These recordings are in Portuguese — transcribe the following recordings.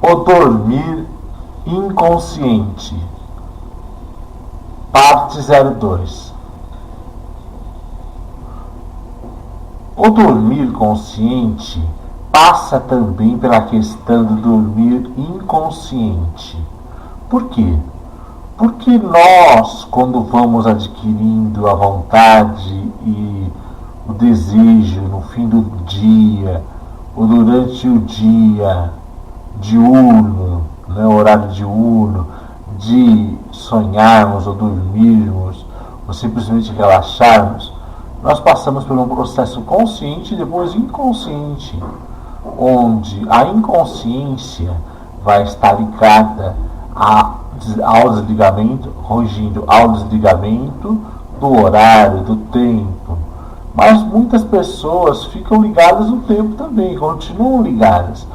O dormir inconsciente. Parte 02. O dormir consciente passa também pela questão do dormir inconsciente. Por quê? Porque nós, quando vamos adquirindo a vontade e o desejo no fim do dia, ou durante o dia diurno, horário diurno, de sonharmos ou dormirmos, ou simplesmente relaxarmos, nós passamos por um processo consciente e depois inconsciente, onde a inconsciência vai estar ligada ao desligamento, corrigindo ao desligamento do horário, do tempo. Mas muitas pessoas ficam ligadas no tempo também, continuam ligadas.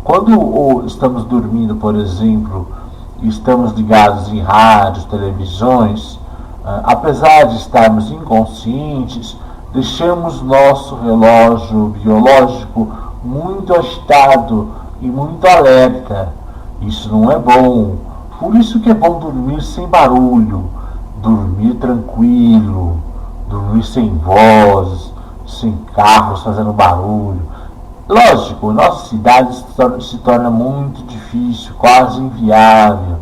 Quando estamos dormindo, por exemplo, estamos ligados em rádios, televisões, apesar de estarmos inconscientes, deixamos nosso relógio biológico muito agitado e muito alerta. Isso não é bom. Por isso que é bom dormir sem barulho, dormir tranquilo, dormir sem voz, sem carros fazendo barulho. Lógico, nossa cidade se torna muito difícil, quase inviável,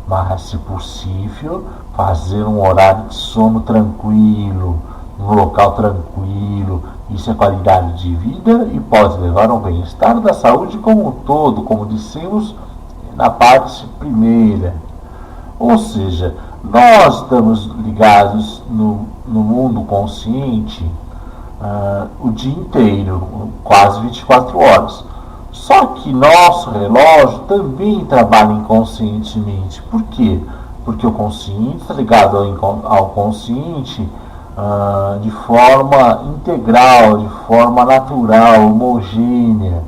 mas, se possível, fazer um horário de sono tranquilo, num local tranquilo, isso é qualidade de vida e pode levar ao bem-estar da saúde como um todo, como dissemos na parte primeira. Ou seja, nós estamos ligados no mundo consciente o dia inteiro, quase 24 horas. Só que nosso relógio também trabalha inconscientemente. Por quê? Porque o consciente está ligado ao consciente de forma integral, de forma natural, homogênea.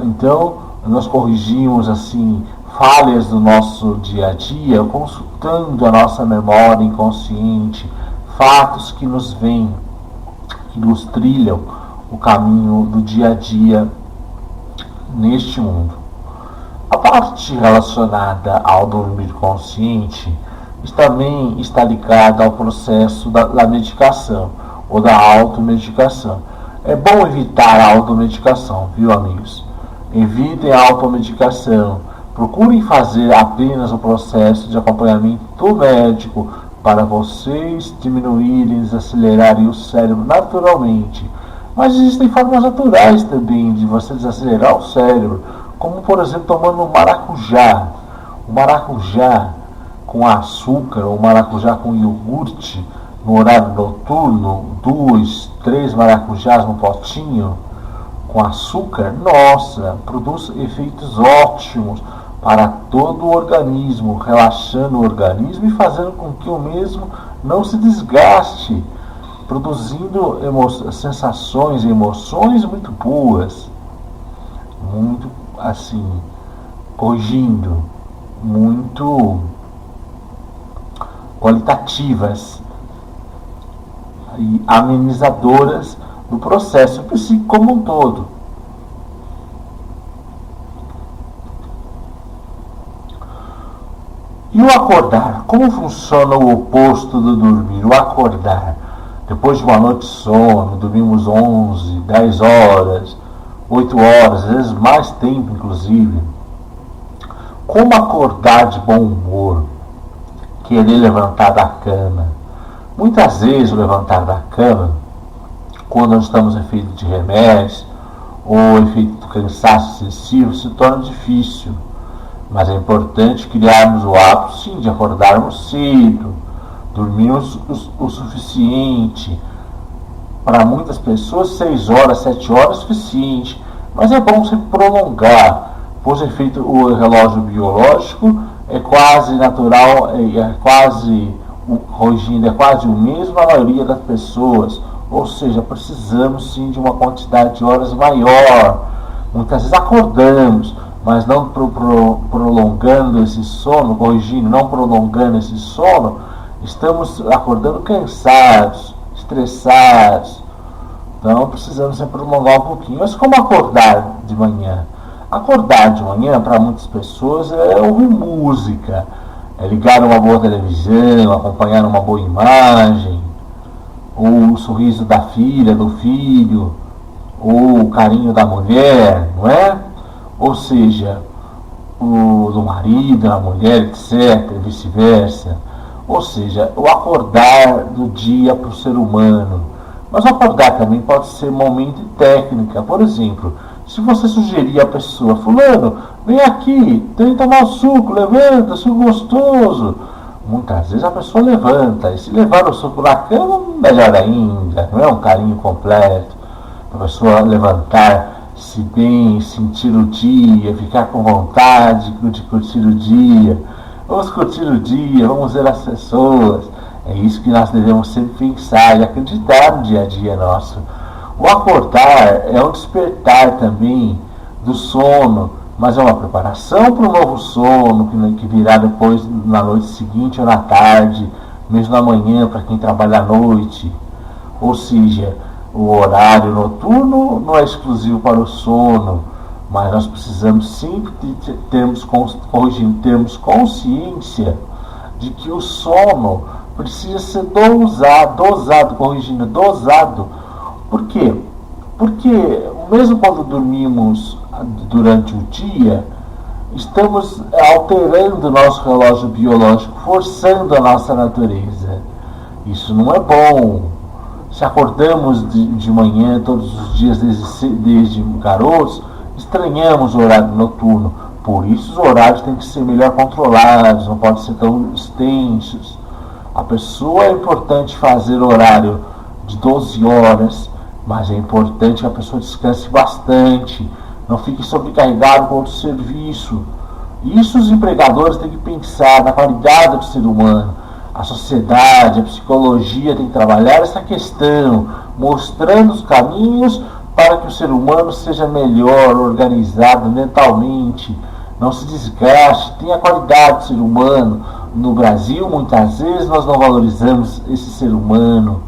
Então, nós corrigimos assim falhas do nosso dia a dia, consultando a nossa memória inconsciente, fatos que nos vêm, que nos trilham o caminho do dia a dia neste mundo. A parte relacionada ao dormir consciente também está ligada ao processo da medicação ou da automedicação. É bom evitar a automedicação, viu, amigos? Evitem a automedicação. Procurem fazer apenas o processo de acompanhamento médico para vocês diminuírem e desacelerarem o cérebro naturalmente. Mas existem formas naturais também de você desacelerar o cérebro, como, por exemplo, tomando um maracujá. O maracujá com açúcar ou maracujá com iogurte no horário noturno, 2, 3 maracujás no potinho com açúcar, nossa, produz efeitos ótimos para todo o organismo, relaxando o organismo e fazendo com que o mesmo não se desgaste, produzindo sensações e emoções muito boas, muito assim, corrigindo, muito qualitativas e amenizadoras do processo psíquico como um todo. E o acordar? Como funciona o oposto do dormir? O acordar. Depois de uma noite de sono, dormimos 11, 10 horas, 8 horas, às vezes mais tempo inclusive. Como acordar de bom humor? Querer levantar da cama. Muitas vezes o levantar da cama, quando nós estamos em efeito de remédio ou efeito do cansaço excessivo, se torna difícil. Mas é importante criarmos o hábito, sim, de acordarmos cedo, dormirmos o suficiente. Para muitas pessoas, 6 horas, 7 horas é suficiente. Mas é bom sempre prolongar, pois o relógio biológico é quase natural, é quase o mesmo na maioria das pessoas. Ou seja, precisamos sim de uma quantidade de horas maior. Muitas vezes acordamos, mas não prolongando esse sono, não prolongando esse sono, estamos acordando cansados, estressados. Então precisamos sempre prolongar um pouquinho. Mas como acordar de manhã? Acordar de manhã, para muitas pessoas, é ouvir música, é ligar uma boa televisão, acompanhar uma boa imagem, ou o sorriso da filha, do filho, ou o carinho da mulher, não é? Ou seja, o do marido, da mulher, etc., e vice-versa. Ou seja, o acordar do dia para o ser humano. Mas o acordar também pode ser momento e técnica. Por exemplo, se você sugerir à pessoa, fulano, vem aqui, tem que tomar suco, levanta, suco gostoso. Muitas vezes a pessoa levanta, e se levar o suco na cama, melhor ainda, não é um carinho completo. A pessoa levantar-se bem, sentir o dia, ficar com vontade de curtir o dia. Vamos curtir o dia, vamos ver as pessoas. É isso que nós devemos sempre pensar e acreditar no dia a dia nosso. O acordar é um despertar também do sono, mas é uma preparação para o novo sono que virá depois na noite seguinte ou na tarde, mesmo na manhã para quem trabalha à noite. Ou seja, o horário noturno não é exclusivo para o sono, mas nós precisamos sempre termos consciência de que o sono precisa ser dosado. Por quê? Porque mesmo quando dormimos durante o dia, estamos alterando o nosso relógio biológico, forçando a nossa natureza. Isso não é bom. Se acordamos de manhã todos os dias desde garotos, estranhamos o horário noturno. Por isso os horários têm que ser melhor controlados, não podem ser tão extensos. A pessoa é importante fazer horário de 12 horas, mas é importante que a pessoa descanse bastante, não fique sobrecarregado com outro serviço. Isso os empregadores têm que pensar na qualidade do ser humano. A sociedade, a psicologia tem que trabalhar essa questão, mostrando os caminhos para que o ser humano seja melhor organizado mentalmente, não se desgaste, tenha qualidade do ser humano. No Brasil, muitas vezes, nós não valorizamos esse ser humano,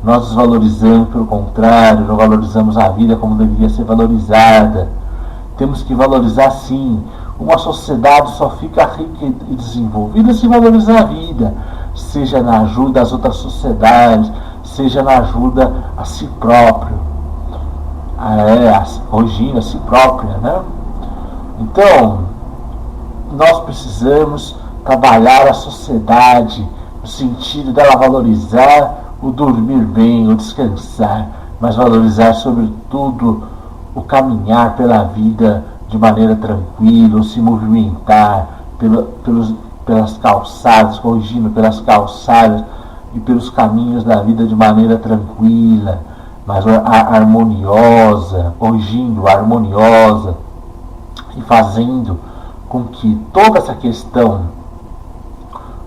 nós desvalorizamos, pelo contrário, não valorizamos a vida como deveria ser valorizada. Temos que valorizar sim. Uma sociedade só fica rica e desenvolvida se valorizar a vida, seja na ajuda às outras sociedades, seja na ajuda a si próprio, corrigindo a si própria, né? Então, nós precisamos trabalhar a sociedade no sentido dela valorizar o dormir bem, o descansar, mas valorizar sobretudo o caminhar pela vida de maneira tranquila, se movimentar pelas calçadas, corrigindo, pelas calçadas e pelos caminhos da vida de maneira tranquila, mas harmoniosa, harmoniosa, e fazendo com que toda essa questão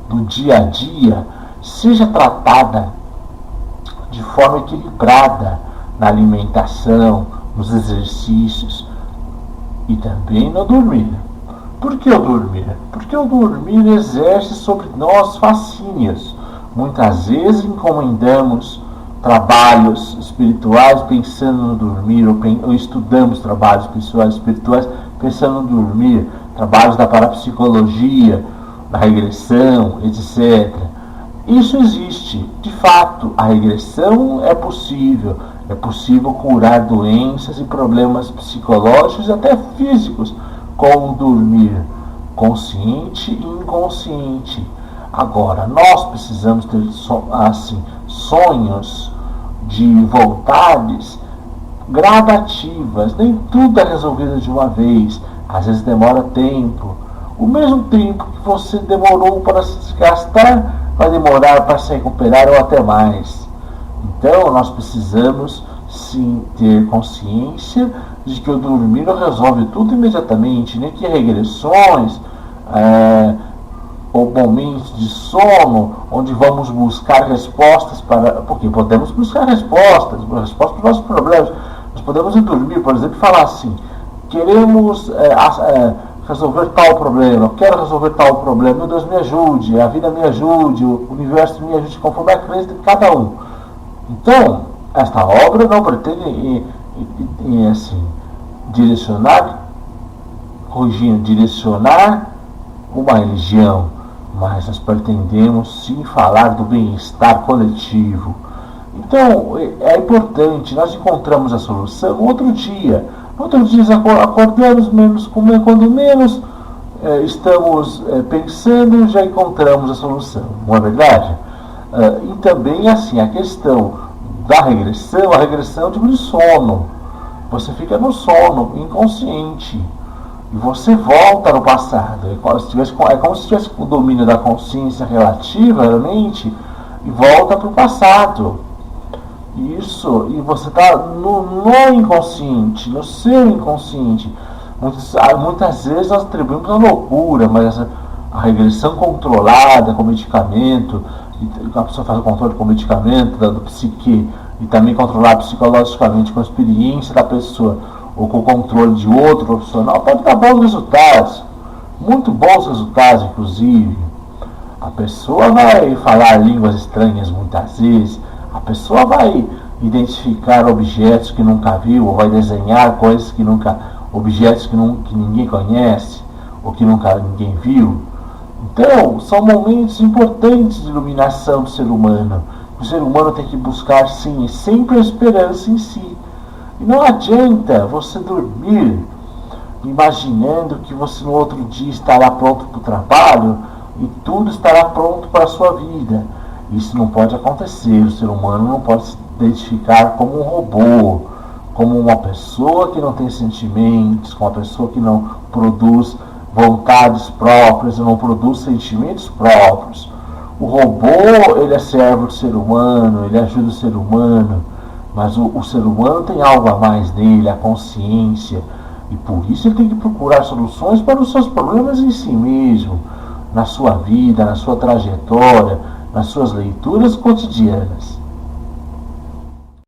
do dia a dia seja tratada de forma equilibrada na alimentação, nos exercícios e também no dormir. Por que o dormir? Porque o dormir exerce sobre nós fascínios. Muitas vezes encomendamos trabalhos espirituais pensando no dormir, ou estudamos trabalhos pessoais espirituais pensando no dormir, trabalhos da parapsicologia, da regressão, etc. Isso existe. De fato, a regressão é possível curar doenças e problemas psicológicos e até físicos com o dormir consciente e inconsciente. Agora, nós precisamos ter sonhos de vontades gradativas, nem tudo é resolvido de uma vez, às vezes demora tempo. O mesmo tempo que você demorou para se desgastar, vai demorar para se recuperar ou até mais. Então, nós precisamos sim ter consciência de que o dormir não resolve tudo imediatamente, nem que regressões ou momentos de sono onde vamos buscar respostas porque podemos buscar respostas para os nossos problemas. Nós podemos ir dormir, por exemplo, e falar assim: queremos resolver tal problema, eu quero resolver tal problema, meu Deus me ajude, a vida me ajude, o universo me ajude, conforme a crença de cada um. Então, esta obra não pretende assim, direcionar corrigindo, direcionar uma religião, mas nós pretendemos sim falar do bem-estar coletivo. Então é importante, nós encontramos a solução no outro dia. No outro dia acordamos menos, quando menos estamos pensando, já encontramos a solução, não é verdade? E também assim, a questão da regressão, a regressão é um tipo de sono. Você fica no sono inconsciente e você volta no passado. É como se tivesse o domínio da consciência relativa, realmente, e volta para o passado. Isso, e você está no inconsciente, no seu inconsciente. Muitas vezes nós atribuímos a loucura, mas a regressão controlada com medicamento, a pessoa faz o controle com medicamento do psique, e também controlar psicologicamente com a experiência da pessoa, ou com o controle de outro profissional, pode dar bons resultados, muito bons resultados, inclusive. A pessoa vai falar línguas estranhas muitas vezes, a pessoa vai identificar objetos que nunca viu, ou vai desenhar coisas que nunca, objetos que ninguém conhece, ou que nunca ninguém viu. Então, são momentos importantes de iluminação do ser humano. O ser humano tem que buscar, sim, sempre a esperança em si. E não adianta você dormir imaginando que você no outro dia estará pronto para o trabalho e tudo estará pronto para a sua vida. Isso não pode acontecer. O ser humano não pode se identificar como um robô, como uma pessoa que não tem sentimentos, como uma pessoa que não produz vontades próprias, não produz sentimentos próprios. O robô, ele é servo do ser humano, ele ajuda o ser humano, mas o ser humano tem algo a mais nele, a consciência, e por isso ele tem que procurar soluções para os seus problemas em si mesmo, na sua vida, na sua trajetória, nas suas leituras cotidianas.